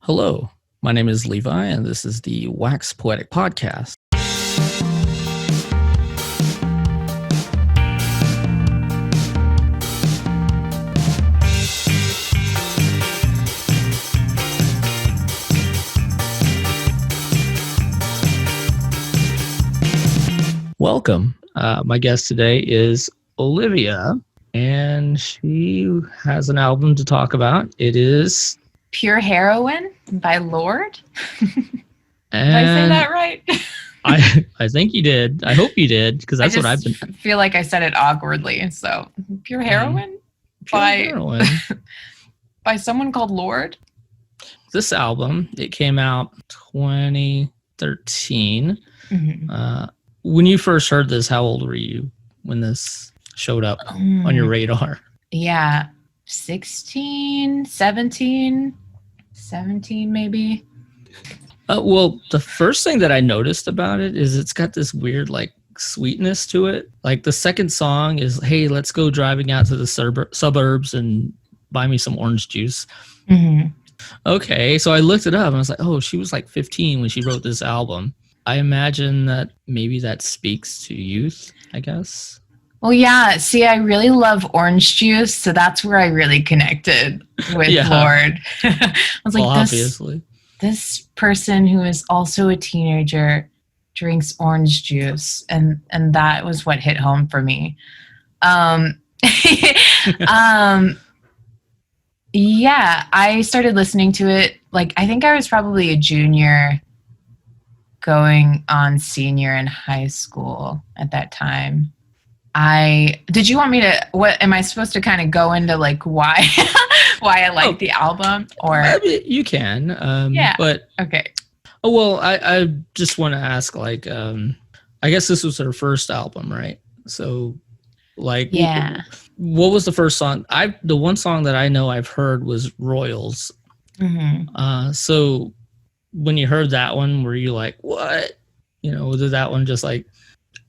Hello, my name is Levi, and this is the Wax Poetic Podcast. Welcome. My guest today is Olivia, and she has an album to talk about. It is Pure Heroine by Lorde. Did and I say that right? I think you did. I hope you did, because that's what I've been. Feel like I said it awkwardly. So Pure Heroine Heroin. by someone called Lorde. This album, it came out 2013. Mm-hmm. When you first heard this, how old were you when this showed up on your radar? Yeah, 16, 17 maybe. Well, the first thing that I noticed about it is it's got this weird sweetness to it. Like the second song is, "Hey, let's go driving out to the suburbs and buy me some orange juice." Mm-hmm. Okay, so I looked it up and I was like, oh, she was like 15 when she wrote this album. I imagine that maybe that speaks to youth, I guess. Well, yeah. See, I really love orange juice, so that's where I really connected with Lorde. I was like, obviously. This person who is also a teenager drinks orange juice, and that was what hit home for me. Yeah, I started listening to it, I think I was probably a junior going on senior in high school at that time. Did you want me to, what am I supposed to kind of go into why I like the album, or I mean, you can, yeah, but okay. Oh, well, I just want to ask, I guess this was her first album, right? So Yeah, what was the first song? The one song that I know I've heard was Royals. Mm-hmm. So when you heard that one, were you like, what? Was that one just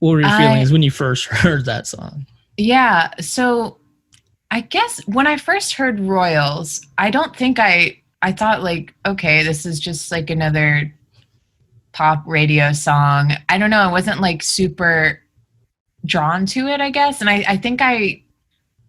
what were your feelings when you first heard that song? Yeah, so I guess when I first heard Royals, I don't think I thought okay, this is just another pop radio song. I don't know, I wasn't super drawn to it, I guess. And I think I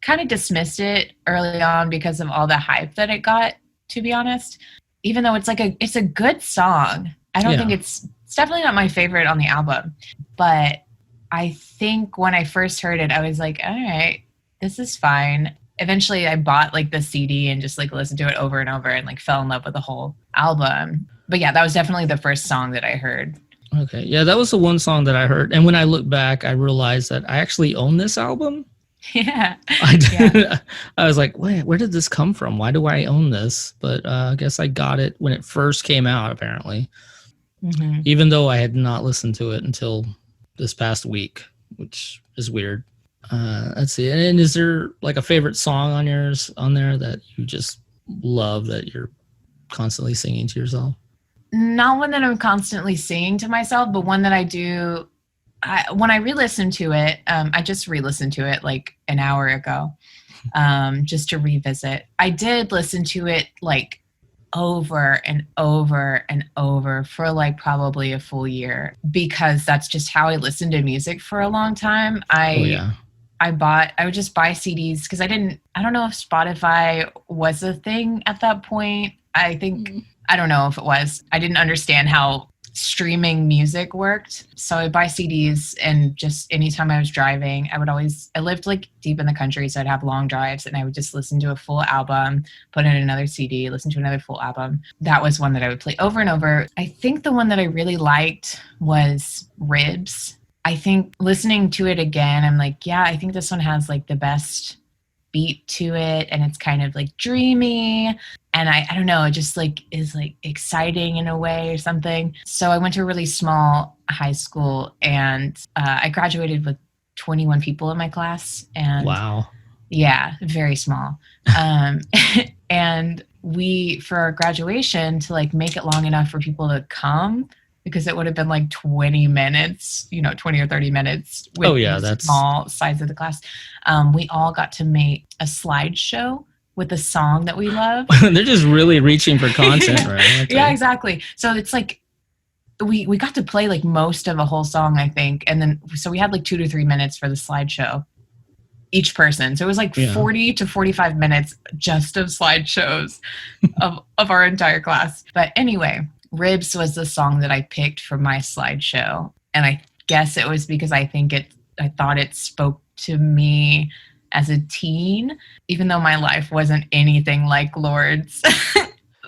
kind of dismissed it early on because of all the hype that it got, to be honest. Even though it's it's a good song. I don't think it's definitely not my favorite on the album. But I think when I first heard it, I was like, all right, this is fine. Eventually I bought the CD and just listened to it over and over and fell in love with the whole album. But yeah, that was definitely the first song that I heard. Okay. Yeah, that was the one song that I heard. And when I look back, I realized that I actually own this album. Yeah. I was like, wait, where did this come from? Why do I own this? But I guess I got it when it first came out, apparently. Mm-hmm. Even though I had not listened to it until this past week, which is weird. Let's see. And is there a favorite song on there that you just love, that you're constantly singing to yourself? Not one that I'm constantly singing to myself, but one that I do. When I re-listened to it, I just re-listened to it an hour ago, just to revisit. I did listen to it over and over and over for probably a full year, because that's just how I listened to music for a long time. I would just buy CDs because I don't know if Spotify was a thing at that point. I don't know if it was. I didn't understand how streaming music worked. So I'd buy CDs, and just anytime I was driving, I lived deep in the country, so I'd have long drives, and I would just listen to a full album, put in another CD, listen to another full album. That was one that I would play over and over. I think the one that I really liked was Ribs. I think listening to it again, I'm yeah, I think this one has the best beat to it, and it's kind of dreamy, and I don't know, it just is exciting in a way or something. So I went to a really small high school, and I graduated with 21 people in my class. And wow. Yeah, very small. And we, for our graduation, to make it long enough for people to come, because it would have been 20 minutes, 20 or 30 minutes with the small size of the class. We all got to make a slideshow with a song that we love. They're just really reaching for content, right? Yeah, exactly. So it's like we got to play like most of a whole song, I think. And then so we had like 2 to 3 minutes for the slideshow, each person. So it was like 40 to 45 minutes just of slideshows of our entire class. But anyway, Ribs was the song that I picked for my slideshow. And I guess it was because I thought it spoke to me as a teen, even though my life wasn't anything like Lorde's.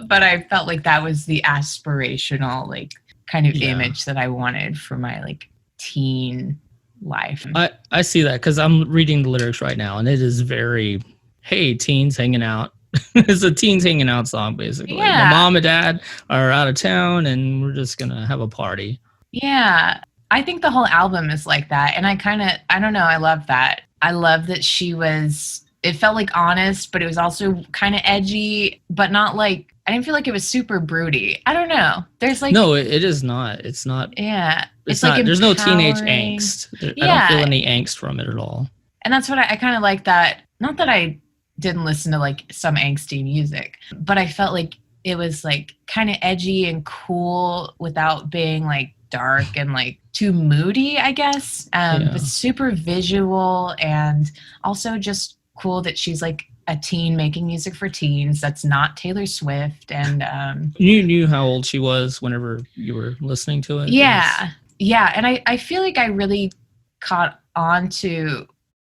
But I felt like that was the aspirational, like, kind of image that I wanted for my, like, teen life. I see that because I'm reading the lyrics right now, and it is very, hey, teens hanging out. It's a teens hanging out song, basically. Yeah. My mom and dad are out of town, and we're just going to have a party. Yeah. I think the whole album is like that. And I don't know, I love that. I love that it felt like honest, but it was also kind of edgy, but not like, I didn't feel like it was super broody. I don't know. There's like... No, it is not. It's not. Yeah. It's not. Like there's no teenage angst. I don't feel any angst from it at all. And that's what I kind of like that. Not that I didn't listen to like some angsty music, but I felt like it was like kind of edgy and cool without being like dark and like too moody, I guess. But super visual, and also just cool that she's like a teen making music for teens. That's not Taylor Swift. And you knew how old she was whenever you were listening to it? Yeah. And I feel like I really caught on to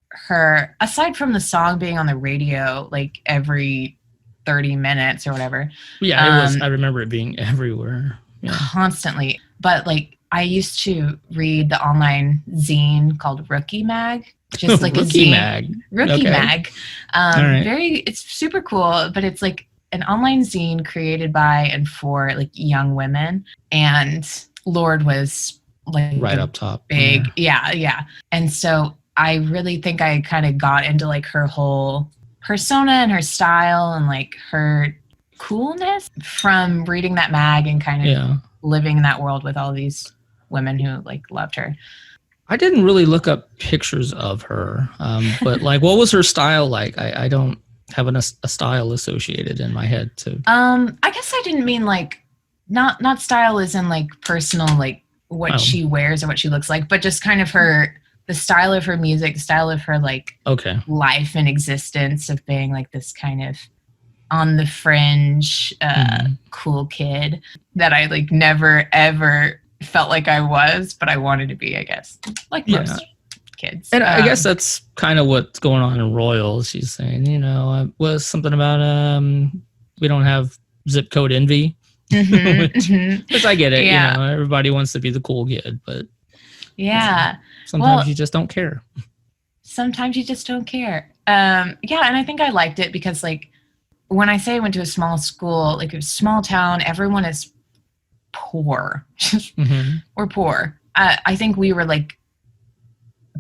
her, aside from the song being on the radio like every 30 minutes or whatever. Yeah, it was. I remember it being everywhere. Yeah. Constantly. But like, I used to read the online zine called Rookie Mag, just like Rookie a zine. Mag. Rookie Mag. Right. It's super cool, but it's like an online zine created by and for like young women. And Lorde was like right up top. Big. Yeah. And so I really think I kind of got into like her whole persona and her style and like her coolness from reading that mag and kind of living in that world with all these women who like loved her. I didn't really look up pictures of her, but like, what was her style like? I don't have a style associated in my head to. I guess I didn't mean like not style as in like personal, like what she wears or what she looks like, but just kind of the style of her music, style of her like life and existence of being like this kind of on the fringe, cool kid that I like never ever felt like I was, but I wanted to be, I guess, like most kids. And I guess that's kind of what's going on in Royal. She's saying, was something about we don't have zip code envy, which I get it. Everybody wants to be the cool kid, but sometimes you just don't care. Sometimes you just don't care. And I think I liked it because like when I say I went to a small school, like a small town, everyone is poor. We're poor. I think we were like,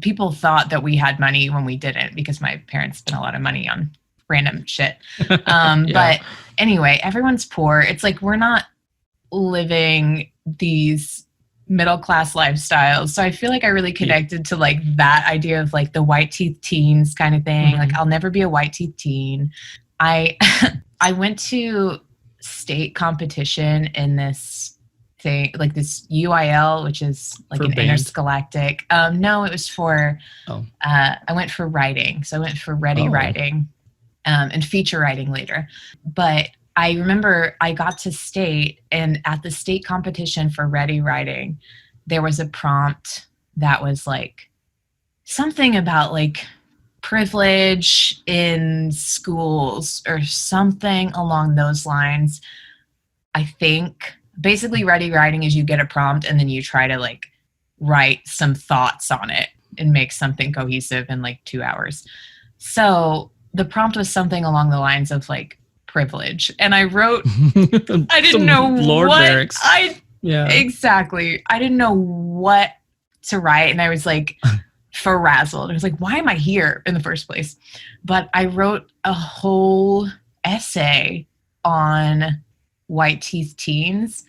people thought that we had money when we didn't because my parents spent a lot of money on random shit. But anyway, everyone's poor. It's like we're not living these middle-class lifestyles. So I feel like I really connected to like that idea of like the white teeth teens kind of thing. Like I'll never be a white teeth teen. I went to state competition in this thing, like this UIL, which is like for an band? Intergalactic. No, it was for, I went for writing. So I went for ready writing and feature writing later. But I remember I got to state, and at the state competition for ready writing, there was a prompt that was like something about like privilege in schools or something along those lines. I think basically ready writing is you get a prompt and then you try to like write some thoughts on it and make something cohesive in like 2 hours. So the prompt was something along the lines of like privilege. And I wrote, I didn't know Lorde what lyrics. Exactly. I didn't know what to write. And I was like frazzled. I was like, why am I here in the first place? But I wrote a whole essay on white teeth teens.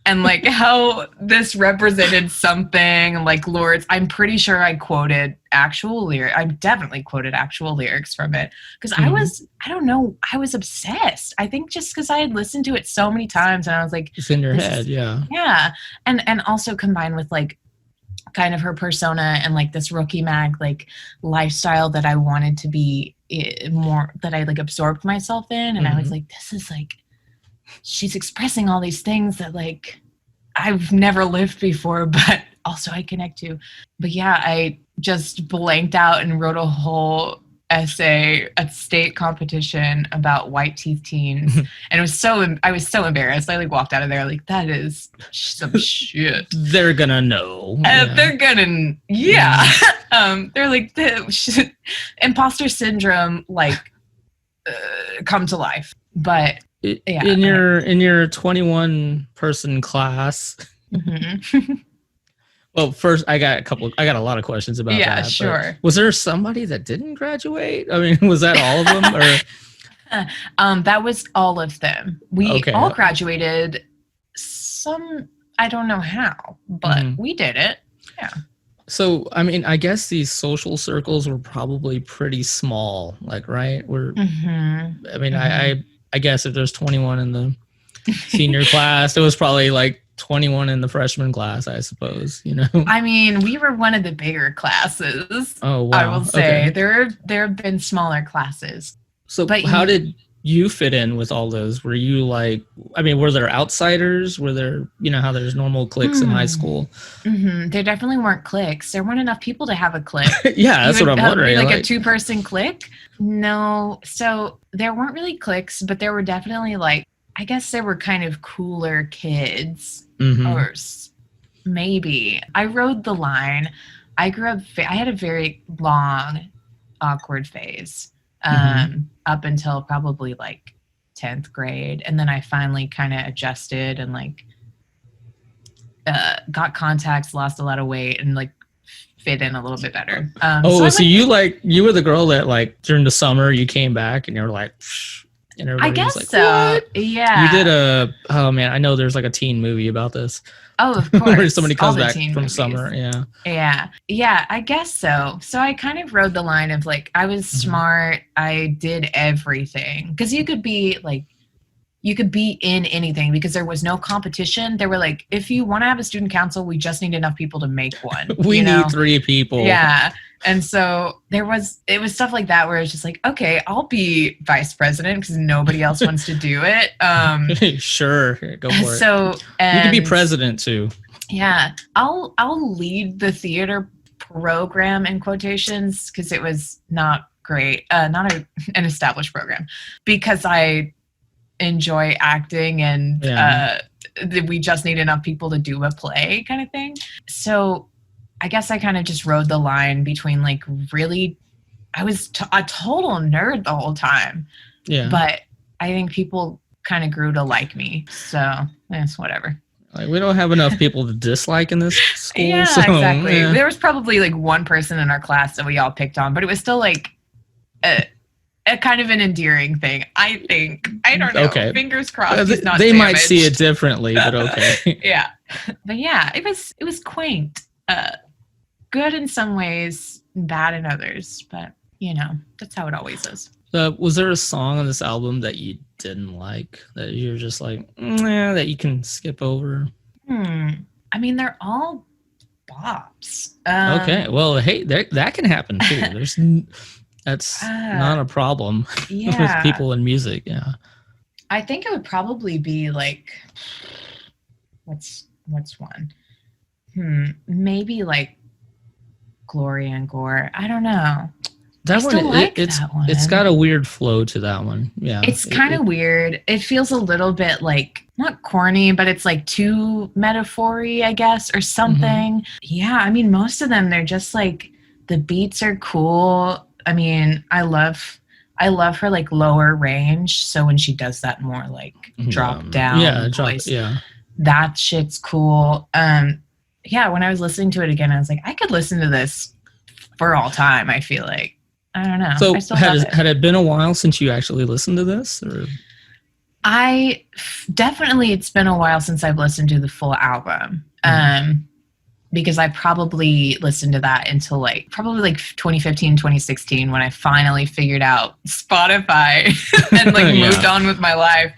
and like how this represented something like Lorde's. I'm pretty sure I quoted actual lyrics. I definitely quoted actual lyrics from it because I was obsessed. I think just because I had listened to it so many times and I was like, it's in your head. Yeah. And also combined with like kind of her persona and like this rookie mag like lifestyle that I wanted to be more, that I like absorbed myself in. And I was like, this is like, she's expressing all these things that like I've never lived before, but also I connect to. But yeah, I just blanked out and wrote a whole essay at state competition about white teeth teens. And I was so embarrassed. I like walked out of there like, that is some shit. They're gonna know. They're gonna, they're like, the imposter syndrome, like come to life. But in your 21 person class. Well, first I got a lot of questions about that. Yeah, sure. Was there somebody that didn't graduate? I mean, was that all of them or that was all of them. We all graduated. Some, I don't know how, but we did it. Yeah. So, I mean, I guess these social circles were probably pretty small, like, right? I mean, I guess if there's 21 in the senior class, it was probably like 21 in the freshman class, I suppose, you know? I mean, we were one of the bigger classes. Oh, wow. I will say there have been smaller classes. So how did you fit in with all those? Were you like, I mean, were there outsiders? Were there, you know, how there's normal cliques in high school? There definitely weren't cliques. There weren't enough people to have a clique. Yeah, that's what I'm wondering. Like a 2-person clique? No. So there weren't really cliques, but there were definitely like, I guess there were kind of cooler kids. Or maybe. I rode the line. I grew up, I had a very long, awkward phase up until probably like 10th grade. And then I finally kind of adjusted and like got contacts, lost a lot of weight, and like fit in a little bit better. So you were the girl that like during the summer you came back and you were like, and I guess like, so. What? Yeah. You did oh man, I know there's like a teen movie about this. Oh, of course. Where somebody comes back from movies. Summer. Yeah. Yeah. Yeah, I guess so. So I kind of rode the line of like, I was smart. I did everything. Because you could be in anything because there was no competition. They were like, if you want to have a student council, we just need enough people to make one. We need 3 people. Yeah. And so it was stuff like that where it's just like, okay, I'll be vice president because nobody else wants to do it. Sure. Go for it. So you can be president too. Yeah. I'll lead the theater program in quotations because it was not great. Not an established program because I enjoy acting and we just need enough people to do a play kind of thing. So I guess I kind of just rode the line between like really, I was a total nerd the whole time. Yeah. But I think people kind of grew to like me. So it's whatever. Like we don't have enough people to dislike in this school. Yeah, so, exactly. Yeah. There was probably like one person in our class that we all picked on, but it was still like a kind of an endearing thing. I think. I don't know. Okay. Fingers crossed. He's not they damaged. might see it differently, but okay. Yeah. But yeah, it was quaint. Good in some ways, bad in others, but you know, that's how it always is. Was there a song on this album that you didn't like, that you're just like, that you can skip over? I mean, they're all bops. Okay, well, hey, that can happen too. That's not a problem with people in music. Yeah, I think it would probably be like, what's one? Maybe like Glory and Gore. I don't know. That one, it's got a weird flow to that one. Yeah. It's kind of weird. It feels a little bit like, not corny, but it's like too metaphor-y, I guess, or something. Yeah, I mean, most of them, they're just like, the beats are cool. I mean, I love her like lower range. So when she does that more like drop down voice, that shit's cool. Yeah, when I was listening to it again, I was like, I could listen to this for all time, I feel like. I don't know. So had it been a while since you actually listened to this? Or? Definitely, it's been a while since I've listened to the full album. Because I probably listened to that until probably 2015, 2016, when I finally figured out Spotify and moved on with my life.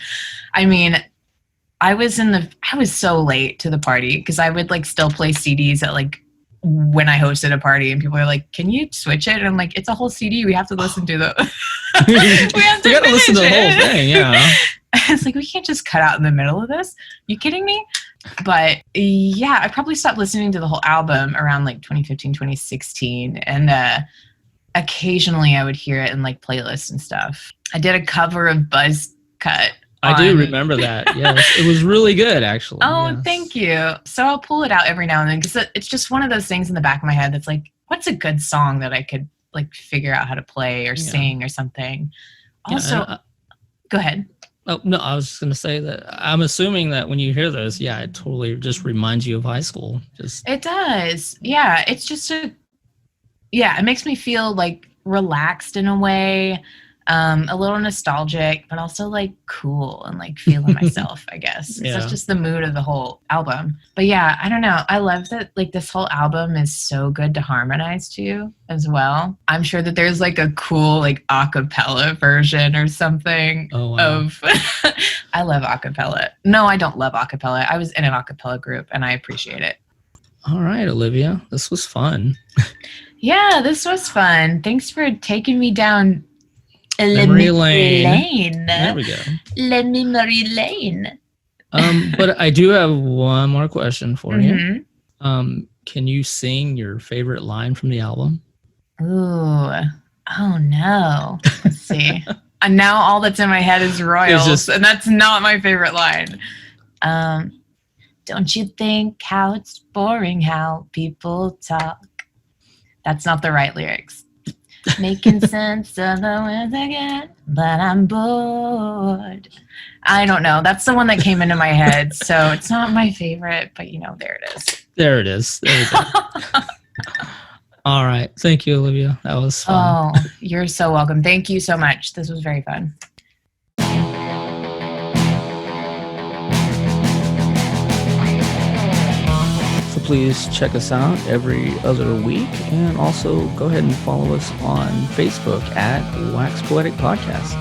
I mean, I was so late to the party because I would still play CDs at when I hosted a party, and people are like, "Can you switch it?" And I'm like, "It's a whole CD. We have to listen to the. we have to listen to the whole thing." Yeah. It's we can't just cut out in the middle of this. You kidding me? But yeah, I probably stopped listening to the whole album around 2015, 2016. And occasionally I would hear it in playlists and stuff. I did a cover of Buzz Cut. I do remember that. Yes. It was really good, actually. Oh, yes. Thank you. So I'll pull it out every now and then because it's just one of those things in the back of my head that's what's a good song that I could figure out how to play or sing or something. Also, go ahead. Oh, no, I was just going to say that I'm assuming that when you hear this, it totally just reminds you of high school. It does. Yeah. It's just it makes me feel relaxed in a way, a little nostalgic, but also cool and feeling myself, I guess. Yeah. That's just the mood of the whole album. But yeah, I don't know. I love that this whole album is so good to harmonize to as well. I'm sure that there's a cool acapella version or something of I love acapella. No, I don't love acapella. I was in an acapella group and I appreciate it. All right, Olivia, this was fun. Yeah, this was fun. Thanks for taking me down memory lane. There we go. Memory lane. But I do have one more question for you. Can you sing your favorite line from the album? Ooh. Oh no. Let's see. And now all that's in my head is Royals, and that's not my favorite line. Don't you think how it's boring how people talk? That's not the right lyrics. Making sense of the words again, but I'm bored. I don't know. That's the one that came into my head. So it's not my favorite, but there it is. There it is. There you go. All right. Thank you, Olivia. That was fun. Oh, you're so welcome. Thank you so much. This was very fun. So please check us out every other week, and also go ahead and follow us on Facebook at Wax Poetic Podcast.